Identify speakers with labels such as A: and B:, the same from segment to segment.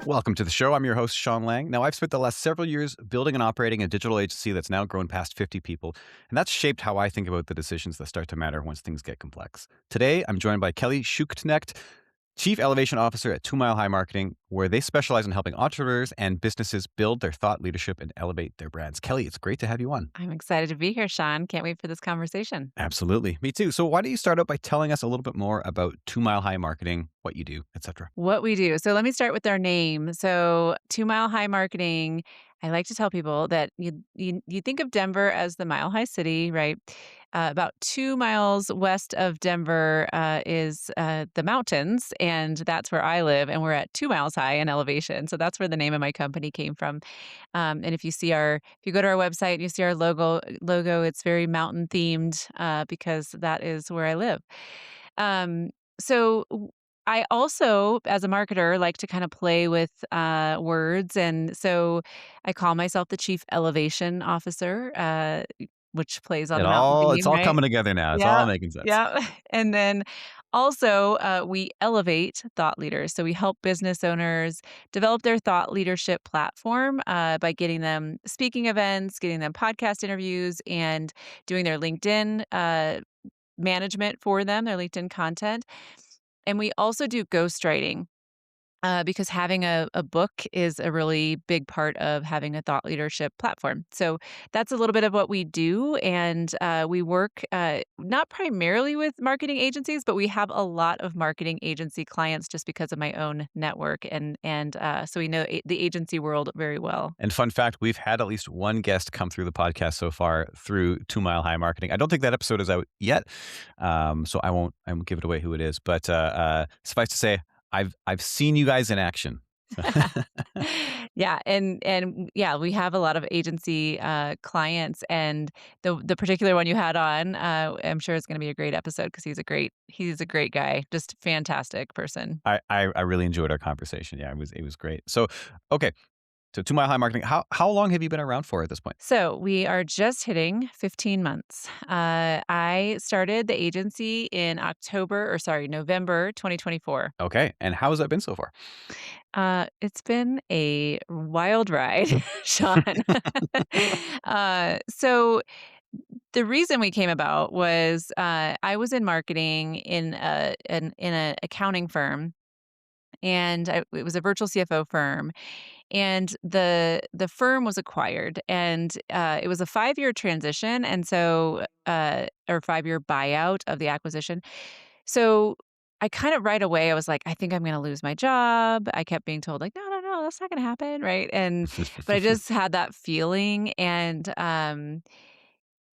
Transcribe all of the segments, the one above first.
A: Welcome to the show. I'm your host, Sean Lang. Now, I've spent the last several years building and operating a digital agency that's now grown past 50 people, and that's shaped how I think about the decisions that start to matter once things get complex. Today, I'm joined by Kelly Schuknecht, Chief Elevation Officer at 2 Mile High Marketing, where they specialize in helping entrepreneurs and businesses build their thought leadership and elevate their brands. Kelly, it's great to have you on.
B: I'm excited to be here, Sean. Can't wait for this conversation.
A: Absolutely. Me too. So, why don't you start out by telling us a little bit more about 2 Mile High Marketing, what you do, etc.?
B: What we do. So let me start with our name. So 2 Mile High Marketing. I like to tell people that you think of Denver as the Mile High City, right? About 2 miles west of Denver is the mountains, and that's where I live. And we're at 2 miles high in elevation, so that's where the name of my company came from. And if you go to our website and you see our logo, it's very mountain themed because that is where I live. Um, so I also, as a marketer, like to kind of play with words. And so I call myself the Chief Elevation Officer, which plays on the mountain
A: It's
B: theme,
A: all
B: right?
A: coming together now. It's all
B: Yeah.
A: making sense.
B: Yeah. And then also, we elevate thought leaders. So we help business owners develop their thought leadership platform by getting them speaking events, getting them podcast interviews, and doing their LinkedIn management for them, their LinkedIn content. And we also do ghostwriting because having a book is a really big part of having a thought leadership platform. So that's a little bit of what we do. And we work not primarily with marketing agencies, but we have a lot of marketing agency clients just because of my own network. And so we know the agency world very well.
A: And fun fact, we've had at least one guest come through the podcast so far through 2 Mile High Marketing. I don't think that episode is out yet, so I won't give it away who it is. But suffice to say, I've seen you guys in action.
B: Yeah, and yeah, we have a lot of agency clients, and the particular one you had on, I'm sure it's going to be a great episode because he's a great guy, just fantastic person.
A: I really enjoyed our conversation. Yeah, it was great. So okay, so 2 Mile High Marketing. How long have you been around for at this point?
B: So we are just hitting 15 months. I started the agency in November 2024.
A: Okay, and how has that been so far?
B: It's been a wild ride, Sean. So the reason we came about was I was in marketing in a accounting firm, and it was a virtual CFO firm, and the firm was acquired, and it was a 5-year transition, and so or 5-year buyout of the acquisition. So I kind of right away I was like, I think I'm going to lose my job. I kept being told like, no, no, no, that's not going to happen, right? And but I just had that feeling, and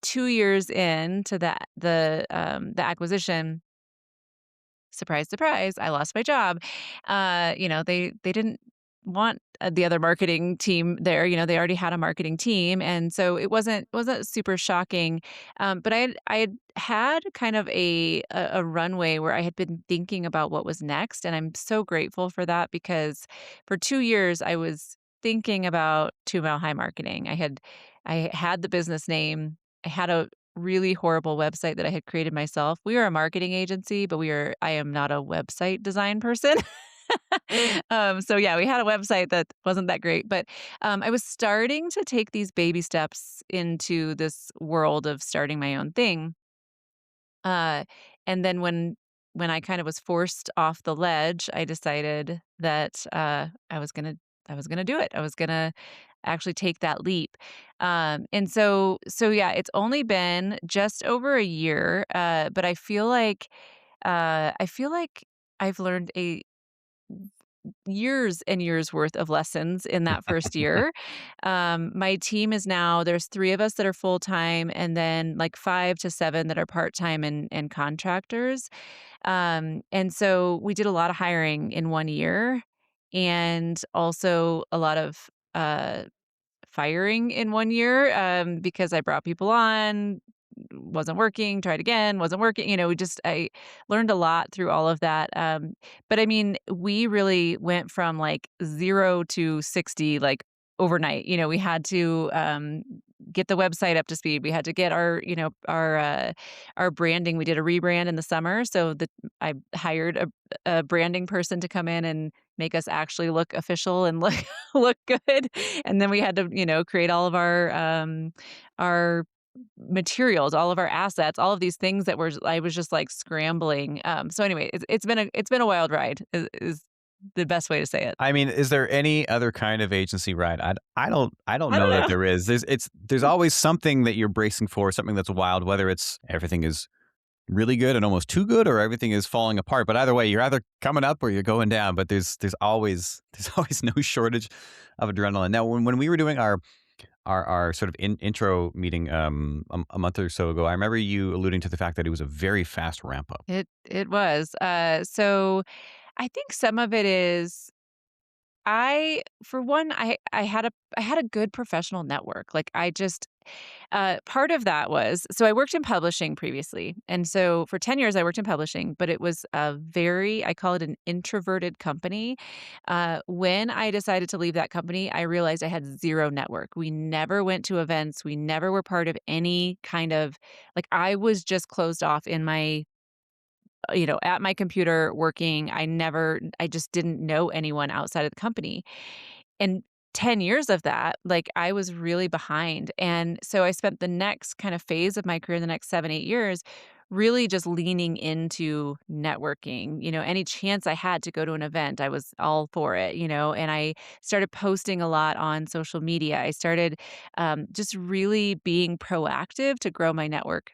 B: 2 years into the acquisition, surprise, surprise, I lost my job. They didn't want the other marketing team there. They already had a marketing team, and so it wasn't super shocking. But I had kind of a runway where I had been thinking about what was next, and I'm so grateful for that because for 2 years I was thinking about 2 Mile High Marketing. I had the business name. I had a really horrible website that I had created myself. We are a marketing agency, but I am not a website design person. So yeah, we had a website that wasn't that great, but I was starting to take these baby steps into this world of starting my own thing. Uh, and then when I kind of was forced off the ledge, I decided that I was gonna do it. I was gonna actually take that leap. And so yeah, it's only been just over a year, but I feel like I've learned a years and years worth of lessons in that first year. My team is now there's 3 of us that are full-time and then like 5 to 7 that are part-time and contractors. And so we did a lot of hiring in 1 year and also a lot of firing in 1 year, because I brought people on, wasn't working, tried again, wasn't working, I learned a lot through all of that, but I mean, we really went from, like, 0 to 60, like, overnight. We had to, get the website up to speed. We had to get our branding. We did a rebrand in the summer, so I hired a branding person to come in and make us actually look official and look look good. And then we had to, create all of our materials, all of our assets, all of these things that were I was just like scrambling. So anyway, it's been a wild ride is the best way to say it.
A: I mean, is there any other kind of agency ride? I don't
B: I don't
A: know that
B: know.
A: there is. There's always something that you're bracing for, something that's wild, whether it's everything is really good and almost too good or everything is falling apart. But either way, you're either coming up or you're going down, but there's always there's always no shortage of adrenaline. Now, when we were doing our sort of intro meeting a month or so ago, I remember you alluding to the fact that it was a very fast ramp up.
B: It was. So I think some of it is for one, I had a good professional network. Like I just part of that was so I worked in publishing previously. And so for 10 years I worked in publishing, but it was a very I call it an introverted company. When I decided to leave that company, I realized I had zero network. We never went to events. We never were part of any kind of like I was just closed off in my at my computer working. I just didn't know anyone outside of the company. And 10 years of that, like, I was really behind, and so I spent the next kind of phase of my career, the next 7, 8 years, really just leaning into networking. Any chance I had to go to an event, I was all for it, and I started posting a lot on social media. I started, just really being proactive to grow my network.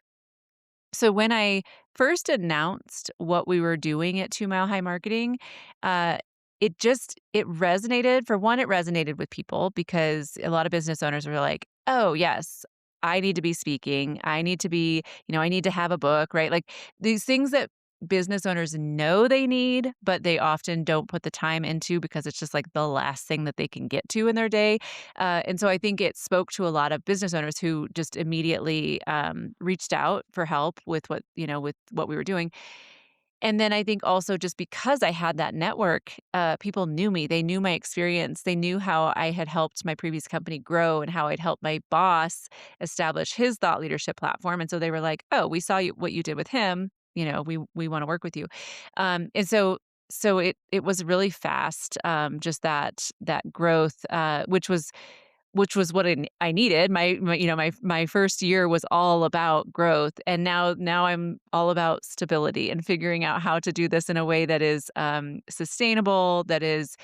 B: So when I first announced what we were doing at 2 Mile High Marketing, uh, it resonated. For one, it resonated with people because a lot of business owners were like, "Oh, yes, I need to be speaking. I need to be, I need to have a book," right? Like these things that business owners know they need, but they often don't put the time into because it's just like the last thing that they can get to in their day. And so I think it spoke to a lot of business owners who just immediately reached out for help with what we were doing. And then I think also just because I had that network, people knew me. They knew my experience. They knew how I had helped my previous company grow and how I'd helped my boss establish his thought leadership platform. And so they were like, "Oh, we saw what you did with him. We want to work with you." And so it was really fast. Just that growth, which was what I needed. My first year was all about growth, and now I'm all about stability and figuring out how to do this in a way that is, sustainable, that is,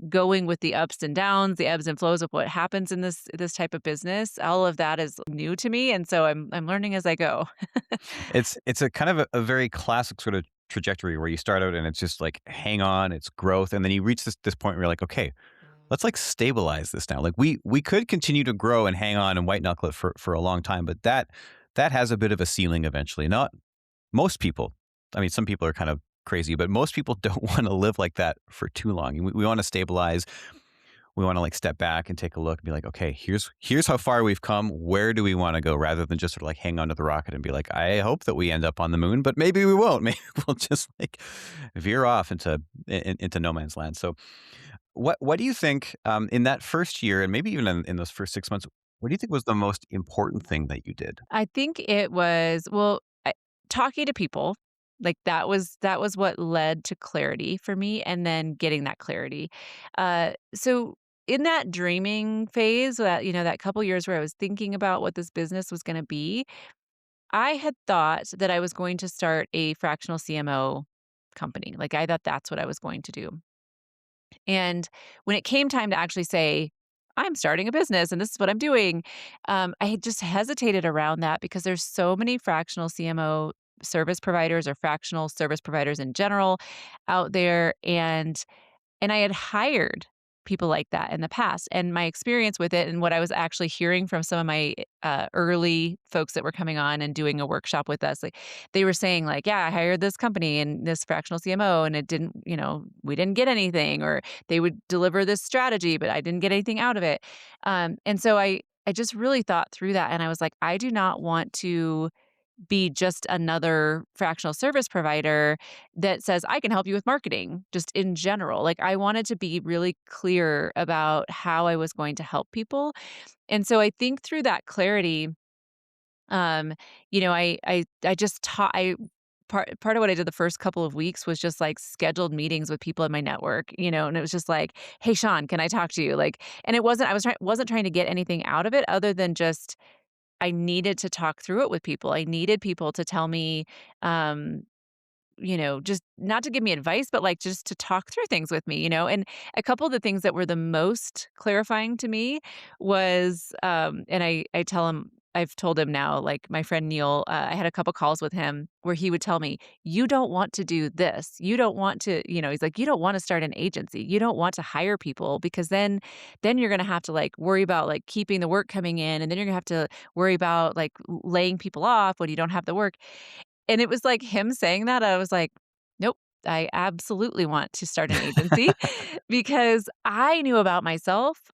B: going with the ups and downs, the ebbs and flows of what happens in this type of business. All of that is new to me, and so I'm learning as I go.
A: It's a kind of a very classic sort of trajectory where you start out and it's just like hang on, it's growth, and then you reach this point where you're like, okay, let's like stabilize this now. Like we could continue to grow and hang on and white knuckle it for a long time, but that has a bit of a ceiling eventually. Not most people. I mean, some people are kind of crazy, but most people don't want to live like that for too long. We want to stabilize. We want to like step back and take a look and be like, okay, here's how far we've come. Where do we want to go? Rather than just sort of like hang on to the rocket and be like, I hope that we end up on the moon, but maybe we won't. Maybe we'll just like veer off into no man's land. So what do you think, in that first year and maybe even in those first 6 months, what do you think was the most important thing that you did?
B: I think it was talking to people, like, that was what led to clarity for me, and then getting that clarity. So in that dreaming phase, that couple years where I was thinking about what this business was gonna be, I had thought that I was going to start a fractional CMO company. Like, I thought that's what I was going to do. And when it came time to actually say, "I'm starting a business and this is what I'm doing," I had just hesitated around that because there's so many fractional CMO service providers or fractional service providers in general out there, and I had hired people like that in the past, and my experience with it and what I was actually hearing from some of my, early folks that were coming on and doing a workshop with us, like, they were saying, like, "Yeah, I hired this company and this fractional CMO, and it didn't we didn't get anything," or they would deliver this strategy, but I didn't get anything out of it. And so I just really thought through that, and I was like, "I do not want to be just another fractional service provider that says, "I can help you with marketing," just in general. Like, I wanted to be really clear about how I was going to help people, and so I think through that clarity, um, I just taught I part of what I did the first couple of weeks was just, like, scheduled meetings with people in my network, and it was just like, "Hey, Sean, can I talk to you?" Like, and it wasn't I wasn't trying to get anything out of it other than just I needed to talk through it with people. I needed people to tell me, um, just not to give me advice, but, like, just to talk through things with me, and a couple of the things that were the most clarifying to me was, and I tell him I've told him now, like, my friend Neil, I had a couple calls with him where he would tell me, "You don't want to do this. You don't want to," he's like, "You don't wanna start an agency. You don't want to hire people because then you're gonna have to, like, worry about, like, keeping the work coming in, and then you're gonna have to worry about, like, laying people off when you don't have the work." And it was like him saying that, I was like, "Nope, I absolutely want to start an agency," because I knew about myself.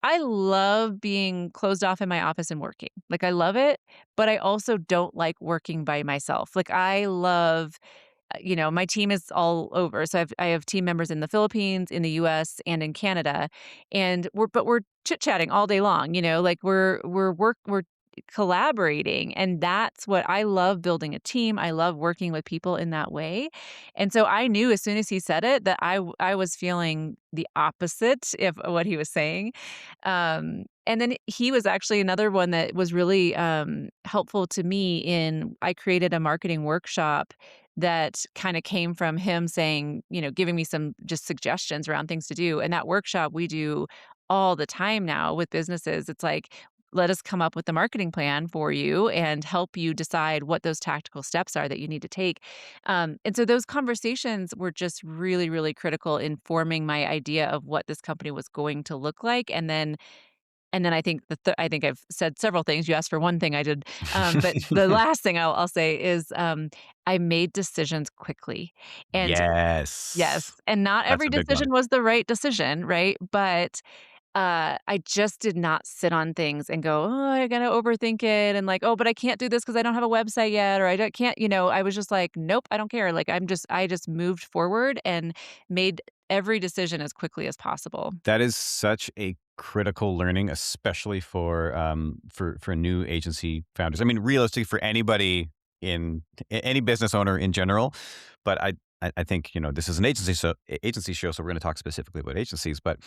B: I love being closed off in my office and working. Like, I love it, but I also don't like working by myself. Like, I love my team is all over. So I have team members in the Philippines, in the US, and in Canada, and we're chit-chatting all day long, like we're collaborating, and that's what I love building a team. I love working with people in that way. And so I knew as soon as he said it that I was feeling the opposite of what he was saying. And then he was actually another one that was really helpful to me in I created a marketing workshop that kinda came from him saying, giving me some just suggestions around things to do, and that workshop we do all the time now with businesses. It's like, "Let us come up with the marketing plan for you and help you decide what those tactical steps are that you need to take." And so those conversations were just really, really critical in forming my idea of what this company was going to look like, and then I think I think I've said several things. You asked for one thing I did, but the last thing I'll say is, I made decisions quickly, and yes,
A: Yes.
B: and not
A: That's
B: every
A: a big one.
B: decision was the right decision, right? But, I just did not sit on things and go, "Oh, I gotta overthink it," and like, "Oh, but I can't do this because I don't have a website yet," or "I don't can't," I was just like, "Nope, I don't care." Like, I just moved forward and made every decision as quickly as possible.
A: That is such a critical learning, especially for new agency founders. I mean, realistically, for anybody in any business owner in general, but I think this is an agency show, so we're going to talk specifically about agencies. But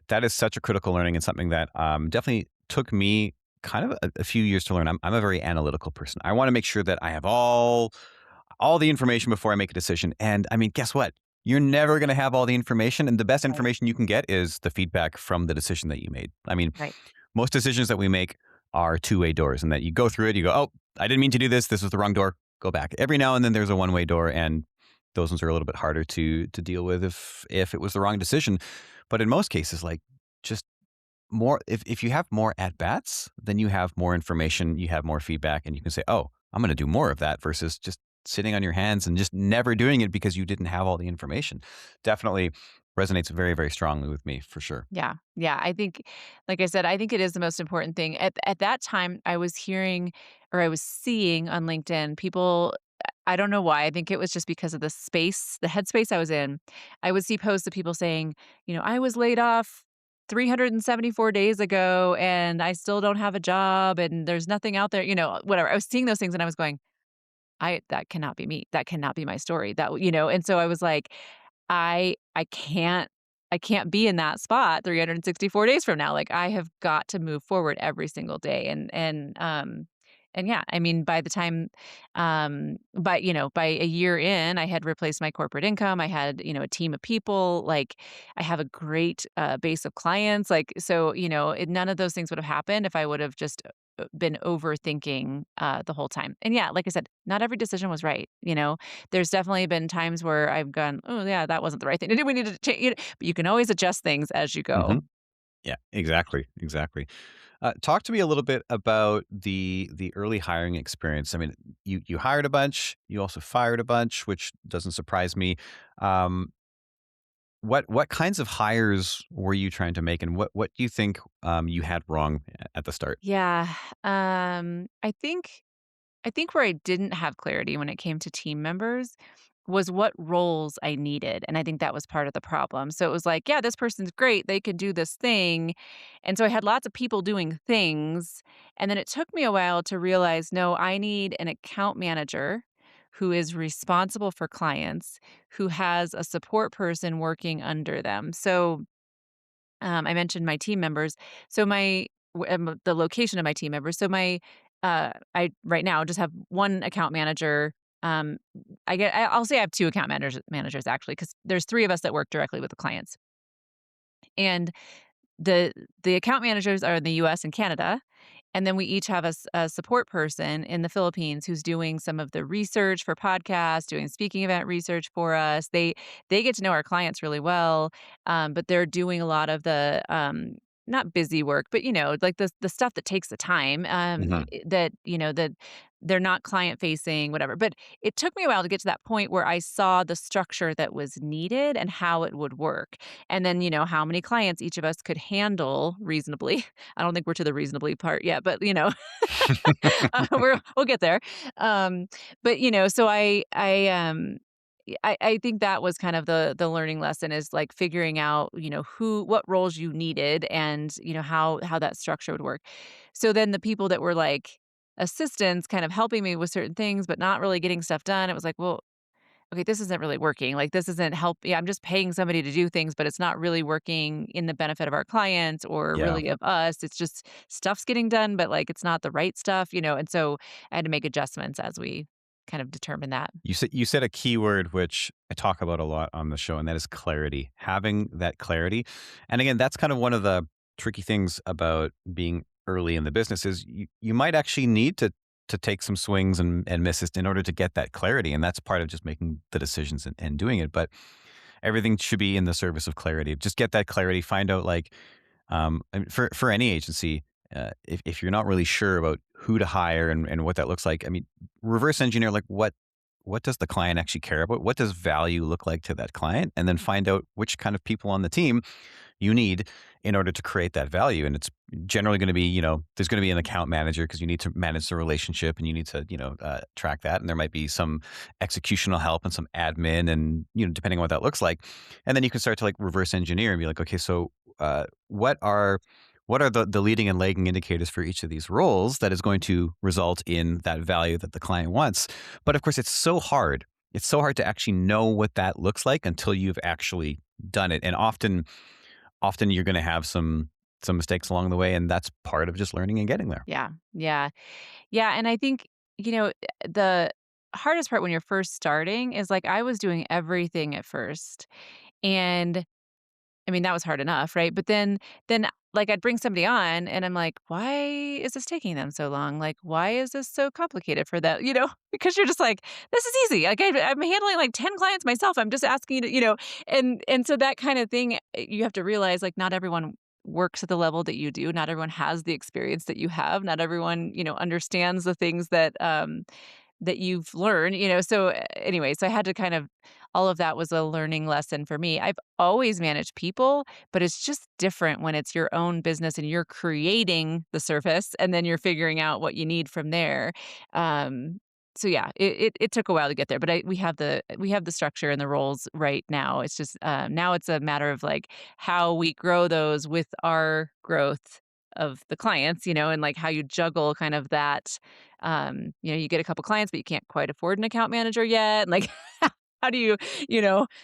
A: that is such a critical learning and something that definitely took me kind of a few years to learn. I'm a very analytical person. I want to make sure that I have all the information before I make a decision. And I mean, guess what? You're never going to have all the information. And the best
B: Right,
A: information you can get is the feedback from the decision that you made. I mean,
B: right.
A: most decisions that we make are two-way doors, and that you go through it, you go, oh, I didn't mean to do this. This was the wrong door. Go back. Every now and then there's a one-way door, and those ones are a little bit harder to deal with if it was the wrong decision. But in most cases, like just more if you have more at bats, then you have more information, you have more feedback, and you can say, "Oh, I'm gonna do more of that," versus just sitting on your hands and just never doing it because you didn't have all the information. Definitely resonates very, very strongly with me for sure.
B: Yeah, yeah, I think like I said, I think it is the most important thing. At that time, I was hearing or I was seeing on LinkedIn people I don't know why, I think it was just because of the space, the headspace I was in. I would see posts of people saying, "I was laid off 374 days ago, and I still don't have a job, and there's nothing out there," whatever. I was seeing those things and I was going, "I that cannot be me. That cannot be my story." And so I was like, I can't be in that spot 364 days from now. Like, I have got to move forward every single day, and yeah, I mean, by the time, by a year in, I had replaced my corporate income. I had, a team of people. Like, I have a great base of clients. Like, so, none of those things would have happened if I would have just been overthinking the whole time. And yeah, like I said, not every decision was right. There's definitely been times where I've gone, oh yeah, that wasn't the right thing to do. We need to change. But you can always adjust things as you
A: Mhm.
B: go.
A: Yeah, exactly, exactly. Talk to me a little bit about the early hiring experience. I mean, you hired a bunch, you also fired a bunch, which doesn't surprise me. Um, what kinds of hires were you trying to make, and what do you think you had wrong at the start?
B: Yeah, I think. I think where I didn't have clarity when it came to team members was what roles I needed, and I think that was part of the problem. So it was like, yeah, this person's great, they can do this thing, and so I had lots of people doing things, and then it took me a while to realize, no, I need an account manager who is responsible for clients, who has a support person working under them. So I mentioned my team members. So the location of my team members. So I right now just have one account manager. Um, I'll say I have two account managers actually, because there's three of us that work directly with the clients, and the the account managers are in the U.S. and Canada, and then we each have a support person in the Philippines who's doing some of the research for podcasts, doing speaking event research for us. They get to know our clients really well, but they're doing a lot of the not busy work, but like the stuff that takes the time.
A: Mhm.
B: That that they're not client facing, whatever. But it took me a while to get to that point where I saw the structure that was needed and how it would work, and then how many clients each of us could handle reasonably. I don't think we're to the reasonably part yet, but, we'll get there. Um, but, so I think that was kind of the learning lesson is, like, figuring out, what roles you needed and, how that structure would work. So then the people that were, like, assistants kind of helping me with certain things, but not really getting stuff done, it was like, "Well, okay, this isn't really working. Like, this isn't help yeah, I'm just paying somebody to do things, but it's not really working in the benefit of our clients or
A: Yeah.
B: really of us. It's just stuff's getting done, but, like, it's not the right stuff, and so I had to make adjustments as we kind of determine that.
A: You said a keyword which I talk about a lot on the show, and that is clarity. Having that clarity. And again, that's kind of one of the tricky things about being early in the business is you might actually need to take some swings and misses in order to get that clarity. And that's part of just making the decisions and doing it. But everything should be in the service of clarity. Just get that clarity, find out like I mean, for any agency, if you're not really sure about who to hire and what that looks like, I mean, reverse engineer like what does the client actually care about? What does value look like to that client? And then find out which kind of people on the team you need in order to create that value. And it's generally going to be, there's going to be an account manager because you need to manage the relationship and you need to, track that. And there might be some executional help and some admin and, depending on what that looks like. And then you can start to like reverse engineer and be like, okay, so what are the leading and lagging indicators for each of these roles that is going to result in that value that the client wants? But of course, it's so hard. It's so hard to actually know what that looks like until you've actually done it. And often you're going to have some mistakes along the way, and that's part of just learning and getting there.
B: Yeah. Yeah. Yeah, and I think, the hardest part when you're first starting is, like, I was doing everything at first, and I mean, that was hard enough, right? But then, like, I'd bring somebody on and I'm like, "Why is this taking them so long? Like, why is this so complicated for them?" Because you're just like, "This is easy. Like, I'm handling, like, 10 clients myself. I'm just asking you to," and so that kind of thing, you have to realize, like, not everyone works at the level that you do. Not everyone has the experience that you have. Not everyone, understands the things that you've learned, so anyway, so I had to kind of all of that was a learning lesson for me. I've always managed people, but it's just different when it's your own business and you're creating the service and then you're figuring out what you need from there. Um, so yeah, it took a while to get there, but we have the structure and the roles right now. It's just now it's a matter of like how we grow those with our growth of the clients, and like how you juggle kind of that you get a couple clients, but you can't quite afford an account manager yet. And like, how do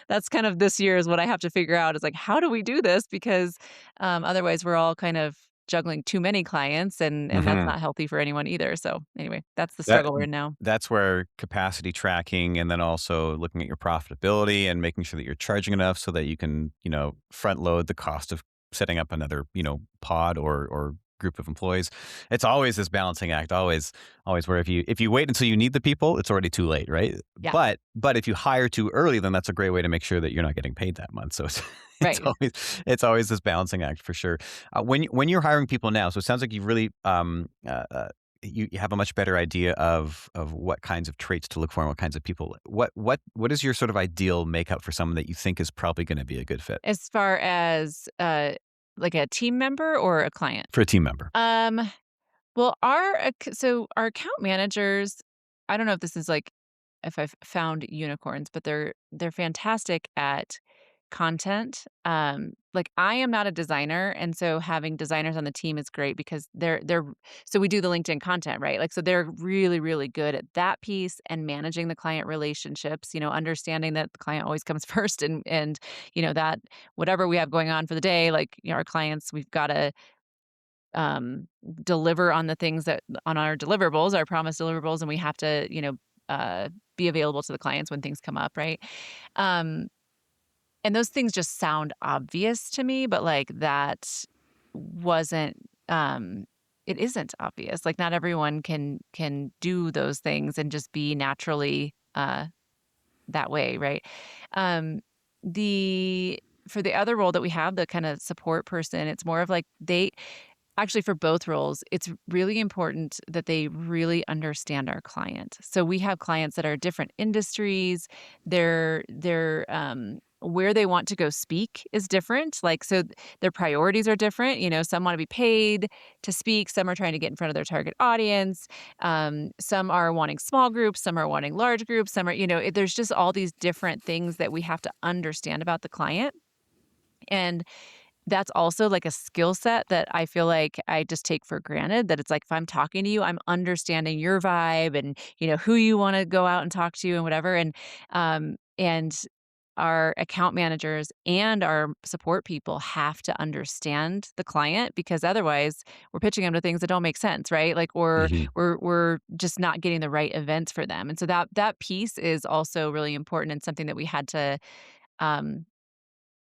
B: that's kind of this year is what I have to figure out is like, how do we do this? Because otherwise we're all kind of juggling too many clients and that's
A: Mhm.
B: not healthy for anyone either. So anyway, that's the
A: That
B: struggle we're in now.
A: that's where capacity tracking and then also looking at your profitability and making sure that you're charging enough so that you can, front load the cost of setting up another, pod or group of employees. It's always this balancing act, always where if you wait until you need the people, it's already too late, right?
B: Yeah.
A: But if you hire too early, then that's a great way to make sure that you're not getting paid that month. So it's it's
B: Right.
A: always it's always this balancing act for sure. When you're hiring people now, so it sounds like you've really you have a much better idea of what kinds of traits to look for and what kinds of people. What is your sort of ideal makeup for someone that you think is probably going to be a good fit
B: As far as like a team member or a client?
A: for a team member?
B: Um Well, our account managers, I don't know if this is like if I've found unicorns, but they're fantastic at content. Like I am not a designer, and so having designers on the team is great because they're so we do the LinkedIn content, right? Like so they're really, really good at that piece and managing the client relationships, understanding that the client always comes first and that whatever we have going on for the day, like, our clients, we've got to um, deliver on the things that on our deliverables, our promised deliverables, and we have to, be available to the clients when things come up, right? Um, and those things just sound obvious to me, but like that wasn't um it isn't obvious. Like not everyone can do those things and just be naturally that way, right? Um the for the other role that we have, the kind of support person, it's more of like they actually, for both roles, it's really important that they really understand our client. So we have clients that are different industries. Where they want to go speak is different. Like, so their priorities are different. Some want to be paid to speak. Some are trying to get in front of their target audience. Some are wanting small groups. Some are wanting large groups. Some are, there's just all these different things that we have to understand about the client. And that's also, like, a skill set that I feel like I just take for granted, that it's like, if I'm talking to you, I'm understanding your vibe and, who you wanna go out and talk to and whatever, and our account managers and our support people have to understand the client because otherwise we're pitching them to things that don't make sense, right? Like, or
A: Mhm.
B: we're just not getting the right events for them, and so that piece is also really important and something that um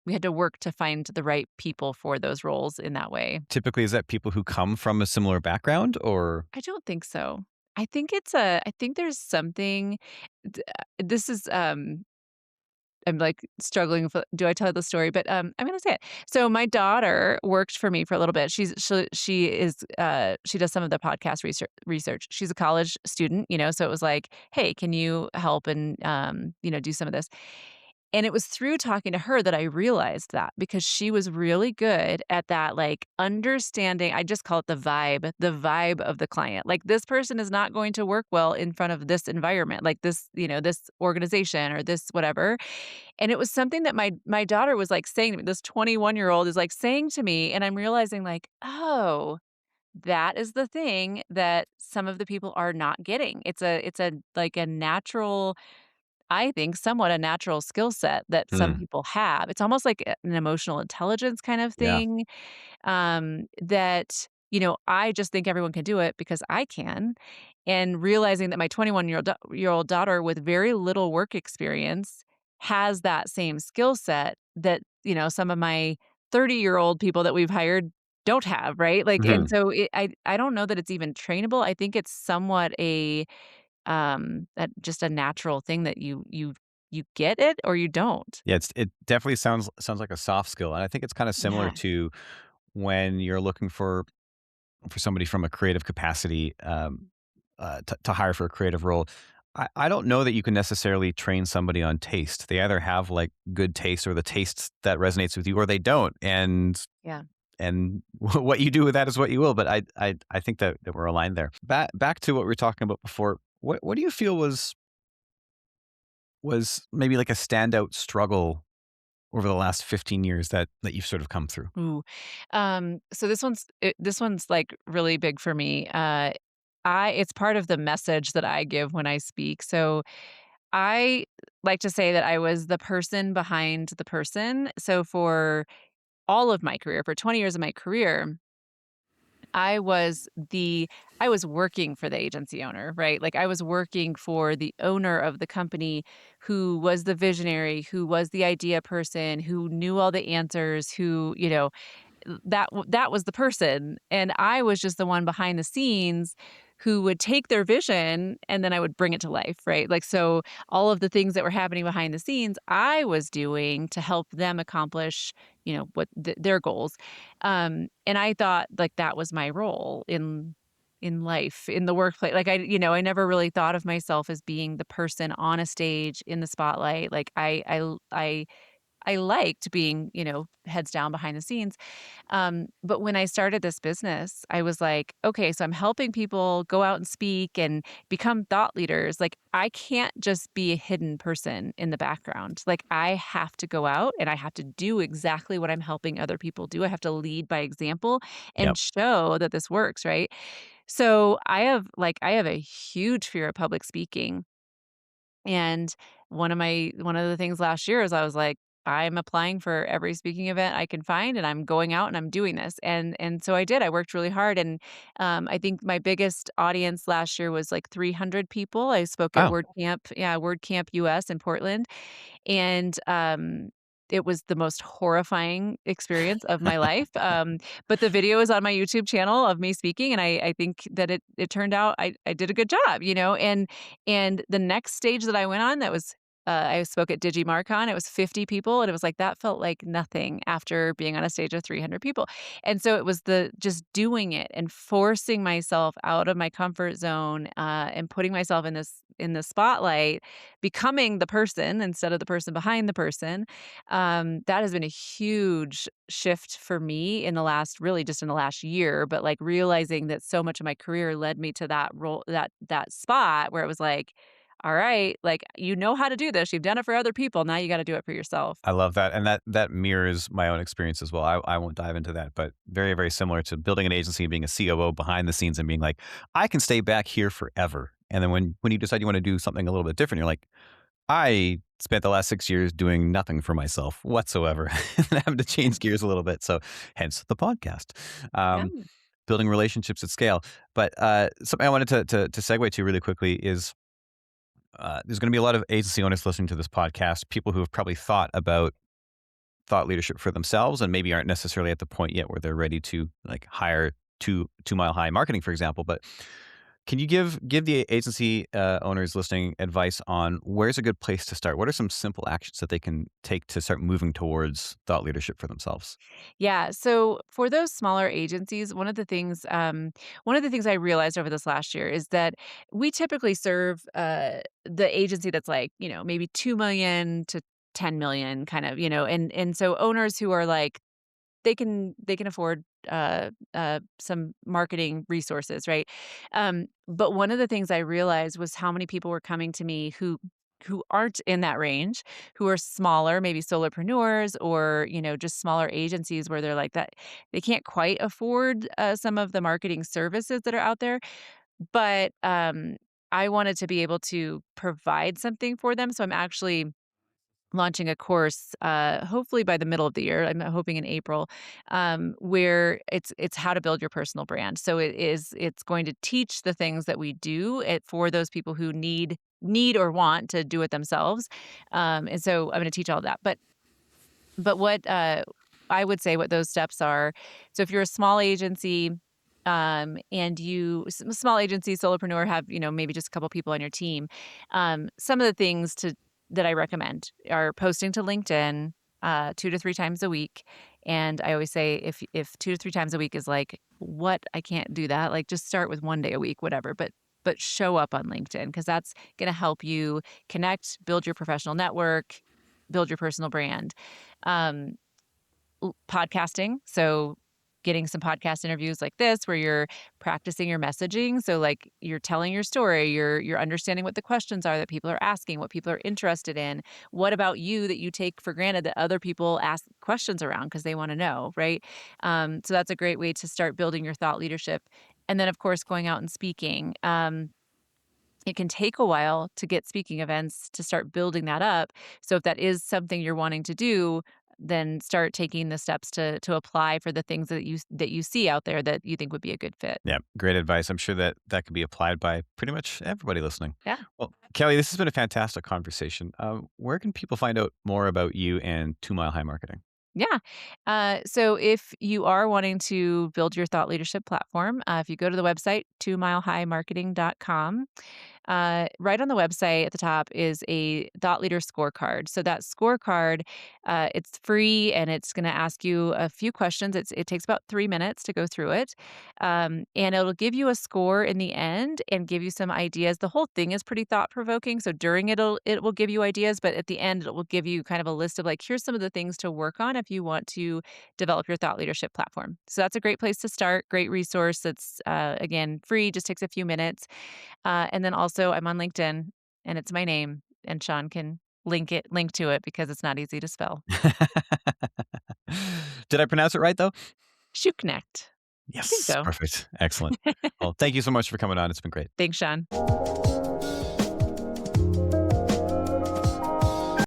B: we had to work to find the right people for those roles in that way.
A: Typically, is that people who come from a similar background or
B: I don't think so. I think there's something this is, I'm, like, struggling with do I tell the story? But, I'm gonna say it. So my daughter worked for me for a little bit. She does some of the podcast research. She's a college student, so it was like, "Hey, can you help and, do some of this?" And it was through talking to her that I realized that because she was really good at that, like, understanding. I just call it the vibe of the client. Like, this person is not going to work well in front of this environment, like this organization or this whatever. And it was something that my daughter was, like, saying to me. This 21-year-old is, like, saying to me, and I'm realizing, like, "Oh, that is the thing that some of the people are not getting." It's like, a natural, I think, somewhat a natural skill set that some
A: Mm,
B: people have. It's almost like an emotional intelligence kind of
A: yeah.
B: thing, that, I just think everyone can do it because I can, and realizing that my 21-year-old daughter with very little work experience has that same skill set that, some of my 30-year-old people that we've hired don't have, right? Like, and
A: Mhm.
B: so I don't know that it's even trainable. I think it's somewhat just a natural thing that you get it or you don't.
A: Yeah, it definitely sounds like a soft skill, and I think it's kinda similar
B: Yeah.
A: to when you're looking for somebody from a creative capacity, to hire for a creative role. I don't know that you can necessarily train somebody on taste. They either have, like, good taste or the taste that resonates with you, or they don't,
B: Yeah.
A: and what you do with that is what you will, but I think that we're aligned there. Back to what we were talking about before, what do you feel was maybe like a standout struggle over the last 15 years that you've sort of come through?
B: Ooh. So this one's, like, really big for me. I It's part of the message that I give when I speak. So, I like to say that I was the person behind the person. So, for all of my career, for 20 years of my career, I was the I was working for the agency owner, right? Like, I was working for the owner of the company who was the visionary, who was the idea person, who knew all the answers, who, that was the person, and I was just the one behind the scenes who would take their vision, and then I would bring it to life, right? Like, so all of the things that were happening behind the scenes, I was doing to help them accomplish, what their goals, and I thought, like, that was my role in life, in the workplace. Like, I never really thought of myself as being the person on a stage in the spotlight. Like, I I liked being, heads down behind the scenes. But when I started this business, I was like, okay, so I'm helping people go out and speak and become thought leaders. Like, I can't just be a hidden person in the background. Like, I have to go out and I have to do exactly what I'm helping other people do. I have to lead by example and
A: Yep.
B: show that this works, right? So I have a huge fear of public speaking. And one of the things last year is I was like, I'm applying for every speaking event I can find, and I'm going out and I'm doing this. And so I did. I worked really hard, and I think my biggest audience last year was like 300 people. I spoke at
A: Oh,
B: WordCamp, yeah, WordCamp US in Portland, and, it was the most horrifying experience of my life, but the video is on my YouTube channel of me speaking, and I think that it turned out I did a good job, and the next stage that I went on that was, I spoke at DigiMarCon, it was 50 people, and it was like, that felt like nothing after being on a stage of 300 people, and so it was the just doing it and forcing myself out of my comfort zone, and putting myself in the spotlight, becoming the person instead of the person behind the person. That has been a huge shift for me in the last really just in the last year, but, like, realizing that so much of my career led me to that role that spot where it was like, "All right, like, you know how to do this, you've done it for other people, now you gotta do it for yourself."
A: I love that, and that mirrors my own experience as well. I won't dive into that, but very, very similar to building an agency and being a COO behind the scenes and being like, "I can stay back here forever." And then when you decide you wanna do something a little bit different, you're like, "I spent the last 6 years doing nothing for myself whatsoever," and having to change gears a little bit, so hence the podcast.
B: Yeah.
A: Um, building relationships at scale. But, something I wanted to segue to really quickly is, there's gonna be a lot of agency owners listening to this podcast, people who have probably thought about thought leadership for themselves and maybe aren't necessarily at the point yet where they're ready to like hire two mile high marketing, for example. But can you give the agency owners listening advice on where's a good place to start? What are some simple actions that they can take to start moving towards thought leadership for themselves?
B: Yeah. So for those smaller agencies, one of the things I realized over this last year is that we typically serve the agency that's like, maybe 2 million to 10 million kind of, and so owners who are like they can afford some marketing resources, right? But one of the things I realized was how many people were coming to me who aren't in that range, who are smaller, maybe solopreneurs or just smaller agencies where they're like that they can't quite afford some of the marketing services that are out there. But I wanted to be able to provide something for them, so I'm actually launching a course, hopefully by the middle of the year. I'm hoping in April, where it's how to build your personal brand. So it's going to teach the things that we do it for those people who need or want to do it themselves. And so I'm going to teach all that. But what, I would say what those steps are, so if you're a small agency, and small agency, solopreneur, have, maybe just a couple people on your team, some of the things to that I recommend are posting to LinkedIn, 2 to 3 times a week, and I always say if 2 to 3 times a week is like, "What? I can't do that," like, just start with 1 day a week, whatever, but show up on LinkedIn because that's gonna help you connect, build your professional network, build your personal brand. Um, Podcasting, so getting some podcast interviews like this where you're practicing your messaging, so, like, you're telling your story, you're understanding what the questions are that people are asking, what people are interested in. What about you that you take for granted that other people ask questions around because they wanna know, right? So that's a great way to start building your thought leadership, and then, of course, going out and speaking. It can take a while to get speaking events to start building that up. So if that is something you're wanting to do, then start taking the steps to apply for the things that you see out there that you think would be a good fit.
A: Yeah, great advice. I'm sure that that could be applied by pretty much everybody listening.
B: Yeah.
A: Well, Kelly, this has been a fantastic conversation. Where can people find out more about you and 2 Mile High Marketing?
B: Yeah. So if you are wanting to build your thought leadership platform, if you go to the website, 2milehighmarketing.com, Right on the website at the top is a thought leader scorecard. So that scorecard, it's free and it's going to ask you a few questions. It takes about 3 minutes to go through it, and it'll give you a score in the end and give you some ideas. The whole thing is pretty thought provoking. So during it will give you ideas, but at the end it will give you kind of a list of like, here's some of the things to work on if you want to develop your thought leadership platform. So that's a great place to start. Great resource. That's again free. Just takes a few minutes. And then also I'm on LinkedIn and it's my name and Sean can link to it because it's not easy to spell.
A: Did I pronounce it right, though?
B: Schuknecht. I think
A: Yes.
B: so.
A: Perfect. Excellent. Well, thank you so much for coming on. It's been great.
B: Thanks, Sean.